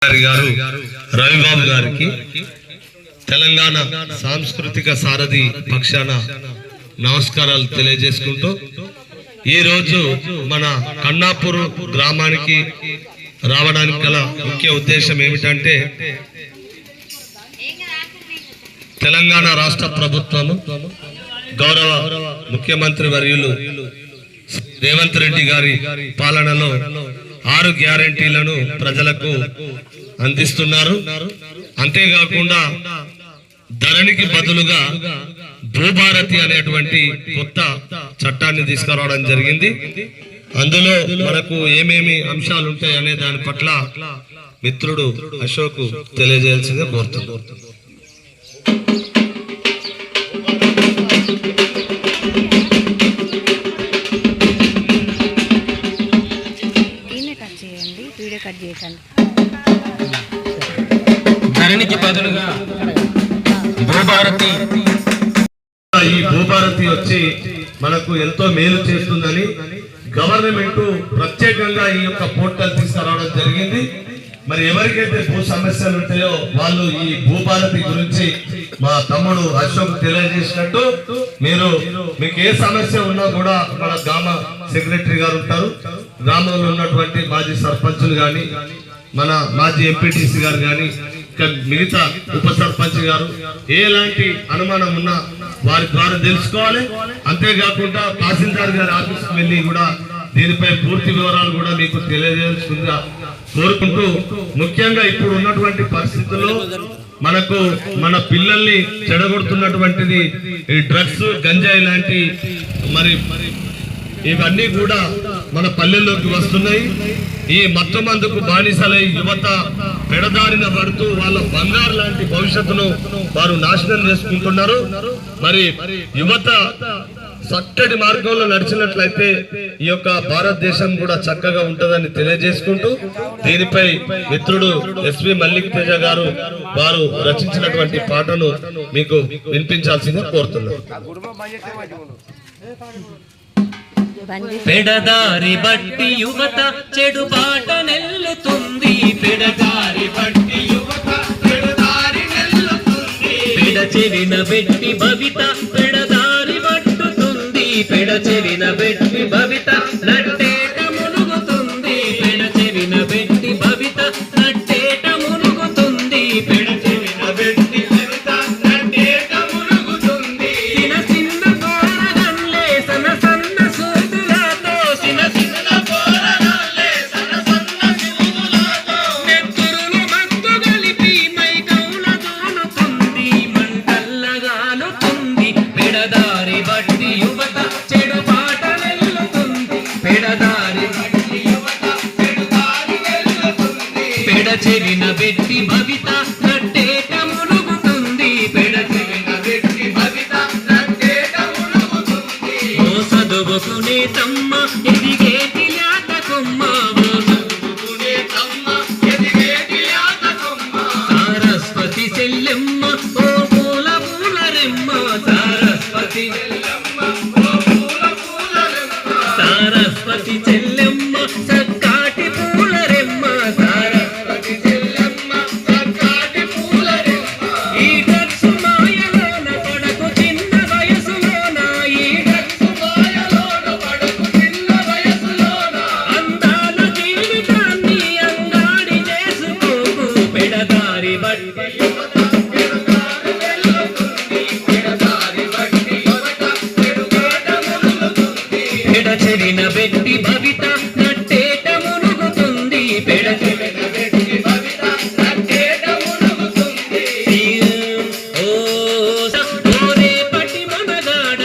తహసీల్దార్ గారు రవిబాబు గారికి తెలంగాణ సాంస్కృతిక సారథి పక్షాన నమస్కారాలు తెలియజేసుకుంటూ ఈ రోజు మన కన్నాపూర్ గ్రామానికి రావడానికి గల ముఖ్య ఉద్దేశం ఏమిటంటే తెలంగాణ రాష్ట్ర ప్రభుత్వము గౌరవ ముఖ్యమంత్రి వర్యులు రేవంత్ రెడ్డి గారి పాలనలో 6 గ్యారెంటీలను ప్రజలకు అందిస్తున్నారు. అంతేకాకుండా ధరణికి బదులుగా భూభారతి అనేటువంటి కొత్త చట్టాన్ని తీసుకురావడం జరిగింది. అందులో మనకు ఏమేమి అంశాలు ఉంటాయి అనే దాని పట్ల మిత్రుడు అశోక్ తెలియజేయాల్సిందిగా కోరుతున్నాను. ధరణికి బదులుగా భూభారతి, ఈ భూభారతి వచ్చి మనకు ఎంతో మేలు చేస్తుందని గవర్నమెంట్ ప్రత్యేకంగా ఈ యొక్క పోర్టల్ తీసుకురావడం జరిగింది. మరి ఎవరికైతే భూ సమస్యలు ఉంటాయో వాళ్ళు ఈ భూభారతి గురించి మా తమ్ముడు అశోక్ తెలియజేసినట్టు మీకు ఏ సమస్య ఉన్నా కూడా మన గ్రామ సెక్రటరీ గారు ఉంటారు, గ్రామంలో ఉన్నటువంటి మాజీ సర్పంచులు కానీ, మన మాజీ ఎంపీటీసీ గారు కానీ, మిగతా ఉప సర్పంచ్ గారు ఎలాంటి అనుమానం ఉన్నా వారి ద్వారా తెలుసుకోవాలి. అంతేకాకుండా తహసీల్దార్ గారి ఆఫీస్కి వెళ్ళి కూడా దీనిపై పూర్తి వివరాలు కూడా మీకు తెలియజేస్తుందిగా కోరుకుంటూ, ముఖ్యంగా ఇప్పుడు ఉన్నటువంటి పరిస్థితుల్లో మనకు మన పిల్లల్ని చెడగొడుతున్నటువంటిది ఈ డ్రగ్స్, గంజాయి లాంటి మరి ఇవన్నీ కూడా మన పల్లెల్లోకి వస్తున్నాయి. ఈ మత్తు మందుకు బానిసలై యువత పెడదారిన పడుతూ వాళ్ళ బంగారు లాంటి భవిష్యత్తును వారు నాశనం చేసుకుంటున్నారు. మరి యువత చక్కటి మార్గంలో నడిచినట్లయితే ఈ యొక్క భారతదేశం కూడా చక్కగా ఉంటుందని తెలియజేసుకుంటూ, దీనిపై మిత్రుడు ఎస్వి మల్లిక్ తేజ గారు వారు రచించినటువంటి పాటను మీకు వినిపించాల్సిందిగా కోరుతున్నారు. పెడదారి బట్టి యువత చెడు బాట నెల్లుతుంది, పెడదారి బట్టి యువత పెడదారి నెల్లుతుంది, పెడచెవిన బెట్టి భవిత పెడదారి పట్టుతుంది, పెడచెవిన బెట్టి భవిత నట్టేట మునుగుతుంది, పెడచెవిన బెట్టి భవిత నట్టేట మునుగుతుంది, పెడచెవిన బెట్టి భవిత నట్టేట మునుగుతుంది. చిన్న చిన్న పోరగన్లే సన సన్న సూదులతో, చిన్న చిన్న పోరగన్లే సన సన్న సూదులతో నెత్తురును మత్తు కలిపి మైకౌల దూనుతుంది, మంటల్లగాలుతుంది. పెడదారి బట్టి యువత చెడు బాట నెల్లుతుంది, పెడదారి బట్టి యువత చెడుదారి నెల్లుతుంది, పెడచెవిన బెట్టి భవిత నట్టేట మునుగుతుంది, పెడచెవిన బెట్టి భవిత నట్టేట మునుగుతుంది. ఓ చదువుకునే తమ్మ ఎదిగేటి లేత కొమ్మ, ఓ చదువుకునే తమ్మ ఎదిగేటి లేత కొమ్మ, సరస్వతి చెల్లెమ్మ ఓ పూల పూల రెమ్మ, సరస్వతి చెల్లెమ్మ ఓ పూల పూల రెమ్మ, సరస్వతి చెల్లెమ్మ సక్కాటి పూల రెమ్మ, సరస్వతి చెల్లెమ్మ సక్కాటి పూల రెమ్మ. ఈ డ్రగ్స్ మాయలోన పడకు చిన్న వయసులోన, ఈ డ్రగ్స్ మాయలోన పడకు చిన్న వయసులోన, అందాల జీవితాన్ని అంగాడి చేసుకోకు, పెడదారి బట్టి యువత పెడదారి వెళ్ళుతుంది, పెడదారి బట్టి యువత పెడుగాట మునుగుతుంది, పెడచెవిన బెట్టి భవిత నట్టేట మునుగుతుంది, పెడచెవిన బెట్టి భవిత నట్టేట మునుగుతుంది. ఓ ఓరే పటి మనగాడ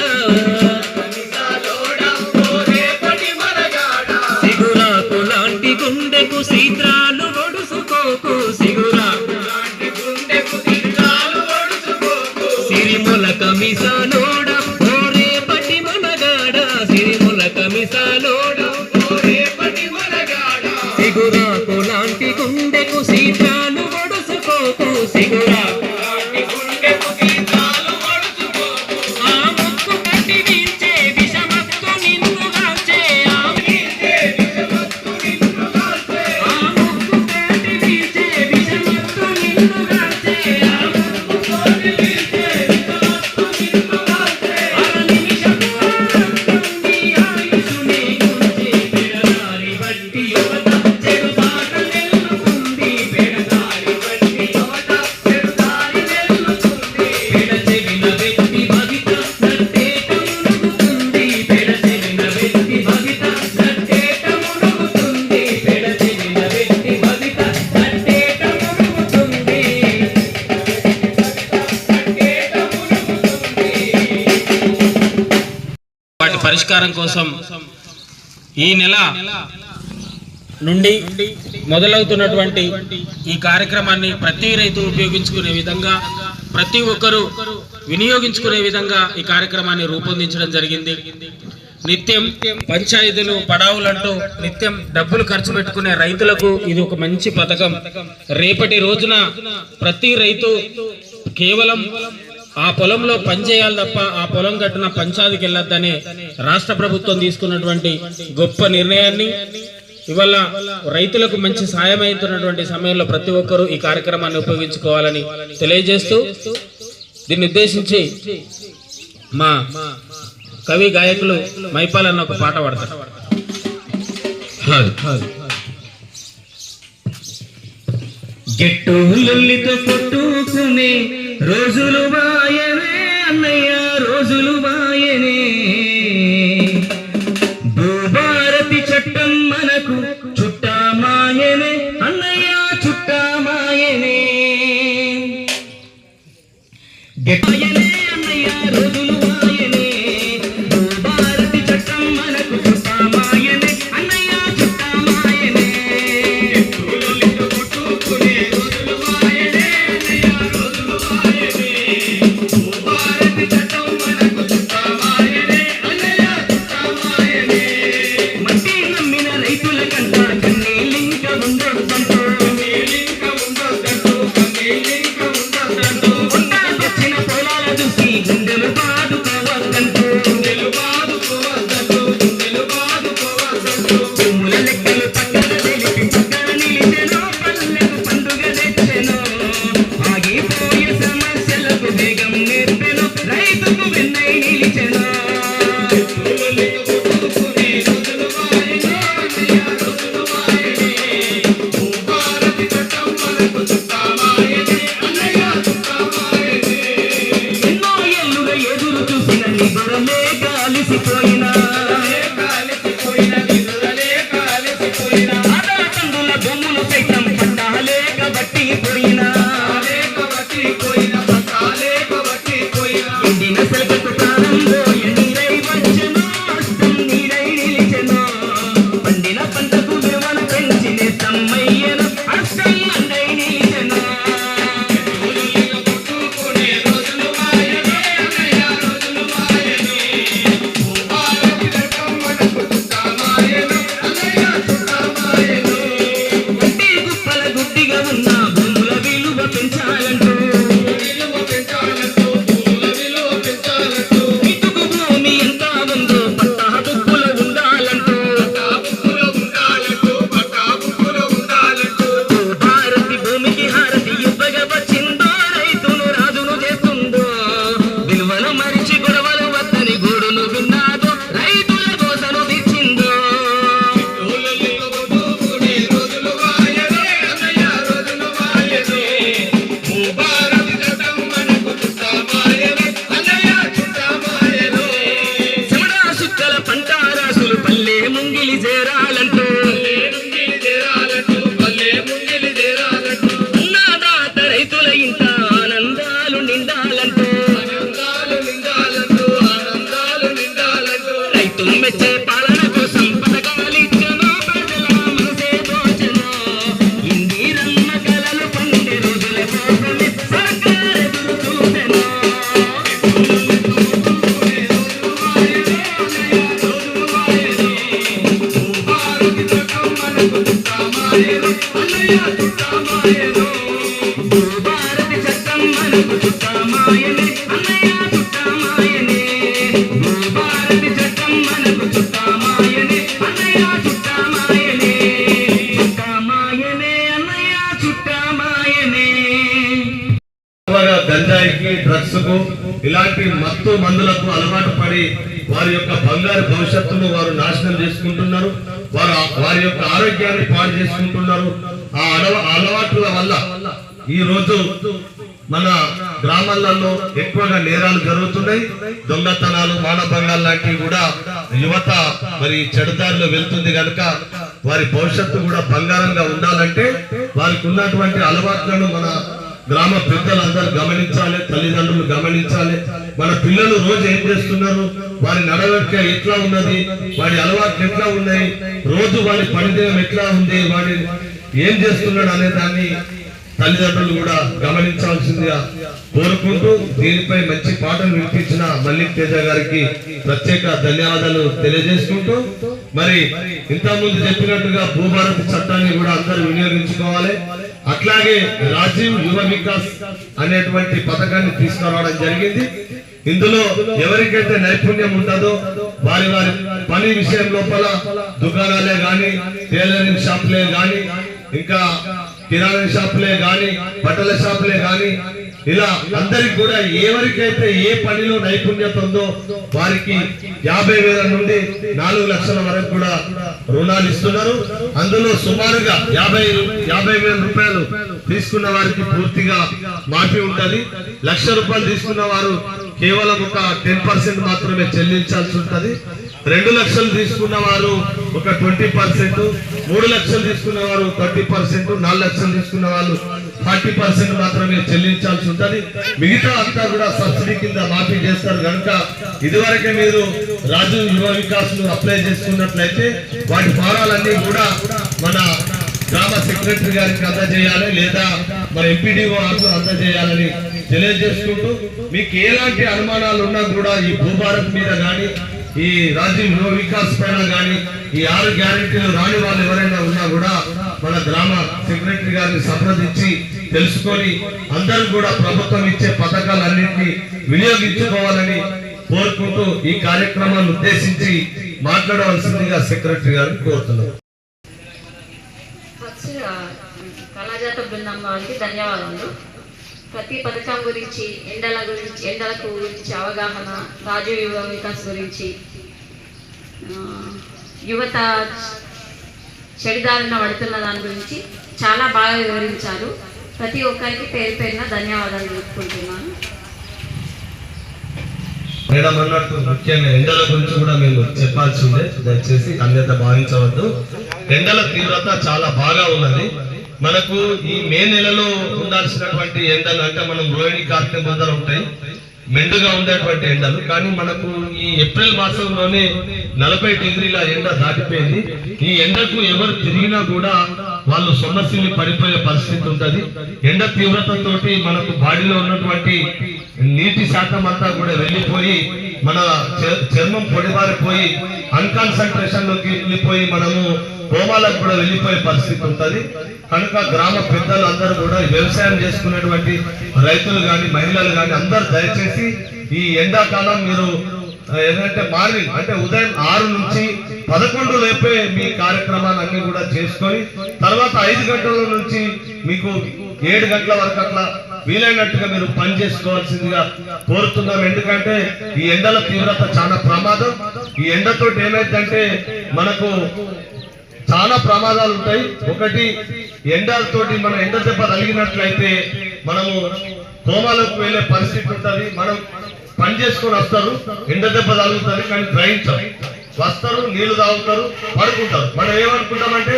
ఓరే పటి మనగాడ, సిగురాకు లాంటి గుండెకు సీత్రాలు ఒడుసుకోకు, సిగురాకు లాంటి గుండెకు సీత్రాలు ఒడుసుకోకు, సిరిముల కమిసాలోడ ఓరే పటి మనగాడ, సిరిముల కమిసాలోడ ఓరే పటి మనగాడ, సిగురాకు లాంటి గుండెకు సీత్రాలు ఒడుసుకోకు, సిగురాకు లాంటి గుండెకు సీత్రాలు ఒడుసుకోకు. ఆ ముక్కు పట్టి వీల్చే విషమత్తు నిన్ను గాల్చే, ఆ ముక్కు పట్టి వీల్చే పరిష్కారం కోసం ఈ నెల నుండి మొదలవుతున్నటువంటి ఈ కార్యక్రమాన్ని ప్రతి రైతు ఉపయోగించుకునే విధంగా, ప్రతి ఒక్కరూ వినియోగించుకునే విధంగా ఈ కార్యక్రమాన్ని రూపొందించడం జరిగింది. నిత్యం పంచాయతీలు పడావులంటూ నిత్యం డబ్బులు ఖర్చు పెట్టుకునే రైతులకు ఇది ఒక మంచి పథకం. రేపటి రోజున ప్రతి రైతు కేవలం ఆ పొలంలో పనిచేయాలి తప్ప ఆ పొలం గట్టున పంచాయతీకి వెళ్ళొద్దనే రాష్ట్ర ప్రభుత్వం తీసుకున్నటువంటి గొప్ప నిర్ణయాన్ని ఇవాళ రైతులకు మంచి సాయం అవుతున్నటువంటి సమయంలో ప్రతి ఒక్కరూ ఈ కార్యక్రమాన్ని ఉపయోగించుకోవాలని తెలియజేస్తూ, దీన్ని ఉద్దేశించి మా కవి గాయకులు మైపాల్ అన్న ఒక పాట పాడతారు. గెట్టులతో కొట్టుకునే రోజులు వాయనే అన్నయ్య, రోజులు వాయనే. భూభారతి చట్టం మనకు చుట్టామాయనే అన్నయ్య, చుట్టామాయనే. గెట్టయనే అన్నయ్య, రోజులు వాయనే. భూభారతి చట్టం మనకు చుట్టామాయనే అన్నయ్య, చుట్టామాయనే. గెట్టులతో కొట్టుకునే రోజులు వాయనే అన్నయ్య, రోజులు వాయనే. భూభారతి చట్టం మనకు చుట్టామాయనే అన్నయ్య, చుట్టామాయనే. మట్టి నమ్మిన రైతుల కంట కన్నీలింక ఉండొద్దంటూ, కన్నీలింక ఉండొద్దంటూ, కన్నీలింక ఉండొద్దంటూ. వచ్చిన పొలాల చూసి గుండెలు బాదుకోవద్దంటూ, గుండెలు బాదుకోవద్దంటూ, గుండెలు బాదుకోవద్దంటూ. భూముల లెక్కలు పక్కన తెలిపి పక్కన నిలిచెనో, పల్లెకు పండుగ తెచ్చెనో. ఆగిపోయే సమస్యలకు వేగం నేర్పెనో, రైతుకు వెన్నై నిలిచెనో. ఎన్నో ఏళ్ళుగా ఎదురు చూసిన నిదురలే కాలిసిపోయినా, ఆటందుల బొమ్ములు సైతం పట్టాలేక బట్టిపోయినా, ఎండిన సెలకకు ప్రారంభో నీరై వచ్చెనో, అష్టం నీరై నిలిచెనో. పండిన పంటకు విలువను పెంచి నేస్తమయ్యెనో, అష్టం అండై నిలిచెనో. గడ్డి గుప్పల గుడ్డిగా ఉన్న భూముల విలువ పెంచాలంటూ, ఇటుకు భూమి ఎంత ఉందో పట్టా బుక్కులు ఉండాలంటూ. భారతి భూమికి హారతి ఇవ్వగా వచ్చిందో, రైతును రాజును చేస్తుందో. విలువలు మరిచి గొడవలు వద్దని గూడును విన్నాదో, రైతుల కోసను తెచ్చిందో. చెమడా సుక్కల పంట రాసులు పల్లె ముంగిలి చేరాలంటూ, అన్నదాత రైతుల ఇంట ఆనందాలు నిండాలంటూ. రైతు మెచ్చే పాలన కోసం పథకాలిచ్చనో, ప్రజల మనసే దోచెనో. ఇందిరమ్మ కలలు పండే రోజుల కోసమే సర్కారు ఎదురు చూసెనో. భూభారతి చట్టం మనకు చుట్టామాయనే అన్నయ్య, చుట్టామాయనే. భూభారతి చట్టం మనకు చుట్టామాయనే అన్నయ్య, చుట్టామాయనే. చుట్టామాయనే అన్నయ్య, చుట్టామాయనే. ఎక్కువగా గంజాయికి, డ్రగ్స్ కు, ఇలాంటి మత్తు మందులకు అలవాటు పడి వారి యొక్క బంగారు భవిష్యత్తును వారు నాశనం చేసుకుంటున్నారు. వారి యొక్క ఆరోగ్యాన్ని పాడు చేసుకుంటున్నారు. ఆ అలవాట్ల వల్ల ఈ రోజు మన గ్రామాలలో ఎక్కువగా నేరాలు జరుగుతున్నాయి. దొంగతనాలు, మానభంగాలు లాంటివి కూడా యువత మరి చెడుదారిలో వెళ్తుంది కనుక వారి భవిష్యత్తు కూడా బంగారంగా ఉండాలంటే వారికి ఉన్నటువంటి అలవాట్లను మన గ్రామ పెద్దలందరూ గమనించాలి, తల్లిదండ్రులు గమనించాలి. మన పిల్లలు రోజు ఏం చేస్తున్నారు, వారి నడవడిక ఎట్లా ఉన్నది, వాడి అలవాట్లు ఎట్లా ఉన్నాయి, రోజు వాడి పనిదినం ఎట్లా ఉంది, వాడి ఏం చేస్తున్నాడు అనే దాన్ని తల్లిదండ్రులు కూడా గమనించాల్సిందిగా కోరుకుంటూ దీనిపై మంచి పాటలు వినిపించిన మల్లిక్ తేజ గారికి ప్రత్యేక ధన్యవాదాలు తెలియజేసుకుంటూ, మరి ఇంతకుముందు చెప్పినట్టుగా భూభారతి చట్టాన్ని కూడా అందరూ వినియోగించుకోవాలి. అట్లాగే రాజీవ్ యువ వికాస్ అనేటువంటి పథకాన్ని తీసుకురావడం జరిగింది. ఇందులో ఎవరికైతే నైపుణ్యం ఉంటుందో వారి వారి పని విషయం లోపల దుకాణాలే గాని, టైలరింగ్ షాపులే గాని, ఇంకా కిరాణా షాపులే గాని, బట్టల షాపులే గాని, ఇలా అందరికి కూడా ఎవరికైతే ఏ పనిలో నైపుణ్యత ఉందో వారికి 50,000 నుండి 4 లక్షల వరకు కూడా రుణాలు ఇస్తున్నారు. అందులో సుమారుగా 50,000 రూపాయలు తీసుకున్న వారికి పూర్తిగా మాఫీ ఉంటది. 1,00,000 రూపాయలు తీసుకున్న వారు కేవలం ఒక 10% మాత్రమే చెల్లించాల్సి ఉంటది. 2 లక్షలు తీసుకున్న వారు ఒక 20%, 3 లక్షలు తీసుకున్న వారు 30%, 4 లక్షలు తీసుకున్న వాళ్ళు 40% మాత్రమే చెల్లించాల్సి ఉంటది. మిగతా అంతా కూడా సబ్సిడీ కింద మాఫీ చేస్తారు. కనుక ఇదివరకే మీరు రాజీవ్ యువ వికాస్ ను అప్లై చేసుకున్నట్లయితే వాటి ఫారాలన్నీ కూడా మన గ్రామ సెక్రటరీ గారికి అందజేయాలి, లేదా మన ఎంపీడీఓ అందజేయాలని తెలియజేసుకుంటూ, మీకు ఎలాంటి అనుమానాలు ఉన్నా కూడా ఈ భూభారత్ మీద కానీ, ఈ రాజీవ్ యువ వికాస్ పైన కానీ, ఈ 6 గ్యారెంటీలు రాని వాళ్ళు ఎవరైనా ఉన్నా కూడా మన గ్రామ సెక్రటరీ గారిని సంప్రదించి తెలుసుకొని అందరూ కూడా ప్రభుత్వం ఇచ్చే పథకాలన్నింటినీ వినియోగించుకోవాలని కోరుకుంటూ ఈ కార్యక్రమాన్ని ఉద్దేశించి మాట్లాడవలసిందిగా సెక్రటరీ గారిని కోరుతున్నాం. కళాజాత బృందం వారికి ధన్యవాదాలు. ప్రతి పథకం గురించి, ఎండలకు గురించి అవగాహన, రాజీవ్ యువ వికాస్ గురించి, యువత చెడుదారిన పడుతున్న దాని గురించి చాలా బాగా వివరించారు. ప్రతి ఒక్కరికి పేరు పేరున ధన్యవాదాలు చెప్పుకుంటున్నాను. మేడం అన్నట్టు ముఖ్యంగా ఎండల గురించి కూడా మేము చెప్పాల్సిందే, దయచేసి అన్యత భావించవద్దు. ఎండల తీవ్రత చాలా బాగా ఉన్నది. మనకు ఈ మే నెలలో ఉండాల్సినటువంటి ఎండలు అంటే మనం రోహిణి కార్తె ముందర ఉంటాయి, మెండుగా ఉండేటువంటి ఎండలు. కానీ మనకు ఈ ఏప్రిల్ మాసంలోనే 40 డిగ్రీల ఎండ దాటిపోయింది. ఈ ఎండకు ఎవరు తిరిగినా కూడా వాళ్ళు సొమ్మసిల్లి పడిపోయే పరిస్థితి ఉంటది. ఎండ తీవ్రతతోటి మనకు బాడీలో ఉన్నటువంటి నీటి శాతం అంతా కూడా వెళ్ళిపోయి మన చర్మం పొడిబారిపోయి అన్కాన్సన్ట్రేషన్ లోకి వెళ్ళిపోయి మనము కోమాలకు కూడా వెళ్ళిపోయే పరిస్థితి ఉంటది. కనుక గ్రామ పెద్దలు అందరూ కూడా వ్యవసాయం చేసుకునేటువంటి రైతులు కానీ, మహిళలు కానీ అందరూ దయచేసి ఈ ఎండాకాలం మీరు ఏదంటే మార్నింగ్ అంటే ఉదయం 6 నుంచి 11 లోపే మీ కార్యక్రమాలు అన్ని కూడా చేసుకొని తర్వాత 5 గంటల నుంచి మీకు 7 గంటల వరకు అట్లా వీలైనట్టుగా మీరు పని చేసుకోవాల్సిందిగా కోరుతున్నాం. ఎందుకంటే ఈ ఎండల తీవ్రత చాలా ప్రమాదం. ఈ ఎండతో ఏమైందంటే మనకు చాలా ప్రమాదాలు ఉంటాయి. ఒకటి, ఎండలతోటి మన ఎండ దెబ్బ తగిలినట్లయితే మనము కోమాలకు వెళ్ళే పరిస్థితి ఉంటుంది. మనం పని చేసుకొని వస్తారు, ఎండ దెబ్బ తగులుతుంది, కానీ గ్రహించారు. వస్తారు, నీళ్లు తాగుతారు, పడుకుంటారు. మనం ఏమనుకుంటామంటే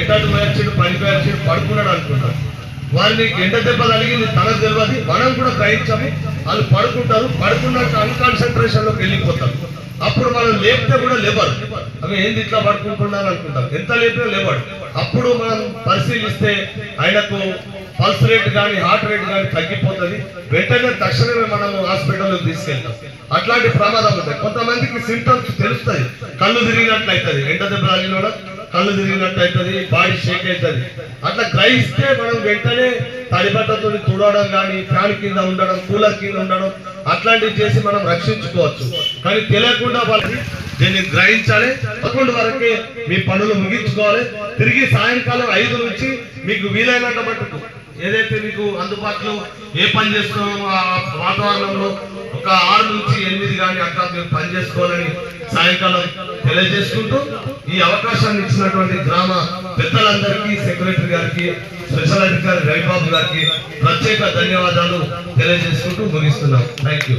ఎండకు పోయొచ్చాడు, పనికి పోయొచ్చాడు, పడుకున్నాడు అనుకుంటాం. వారిని ఎండ దెబ్బ తగిలింది తనకు తెలియదు, మనం కూడా గ్రహించాము. వాళ్ళు పడుకుంటారు, పడుకున్నాక అన్కాన్సన్ట్రేషన్ లోకి వెళ్ళిపోతారు. అప్పుడు మనం లేపితే కూడా లేవరు, అవి ఏంది ఇట్లా పడుకుంటున్నారు అనుకుంటాం. ఎంత లేపినా లేవాడు. అప్పుడు మనం పరిశీలిస్తే ఆయనకు పల్స్ రేట్ కానీ, హార్ట్ రేట్ కానీ తగ్గిపోతుంది. వెంటనే తక్షణమే మనము హాస్పిటల్లోకి తీసుకెళ్తాం. అట్లాంటి ప్రమాదం ఉంటాయి. కొంతమందికి సింటమ్స్ తెలుస్తాయి. కళ్ళు తిరిగినట్లు అవుతుంది, ఎండ దెబ్బ తగిలిన కళ్ళు తిరిగినట్టు అవుతుంది, బాడీ షేక్ అవుతుంది. అట్లా గ్రహిస్తే మనం వెంటనే తడిబట్టతో తుడవడం కానీ, ఫ్యాన్ కింద ఉండడం, కూలర్ కింద ఉండడం అట్లాంటివి చేసి మనం రక్షించుకోవచ్చు. కానీ తెలియకుండా వాళ్ళని దీన్ని గ్రహించాలి. 11 వరకే మీ పనులు ముగించుకోవాలి. తిరిగి సాయంకాలం 5 నుంచి మీకు వీలైనంత మటుకు ఏదైతే మీకు అందుబాటులో ఏ పని చేస్తున్నామో ఆ వాతావరణంలో ఒక 6 నుంచి 8 కానీ అట్లా మీరు పని చేసుకోవాలని సాయంకాలం తెలియజేసుకుంటూ ఈ అవకాశాన్ని ఇచ్చినటువంటి గ్రామ పెద్దలందరికీ, సెక్రటరీ గారికి, స్పెషల్ అధికారి రవిబాబు గారికి ప్రత్యేక ధన్యవాదాలు తెలియజేసుకుంటూ ముగిస్తున్నాం. Thank you.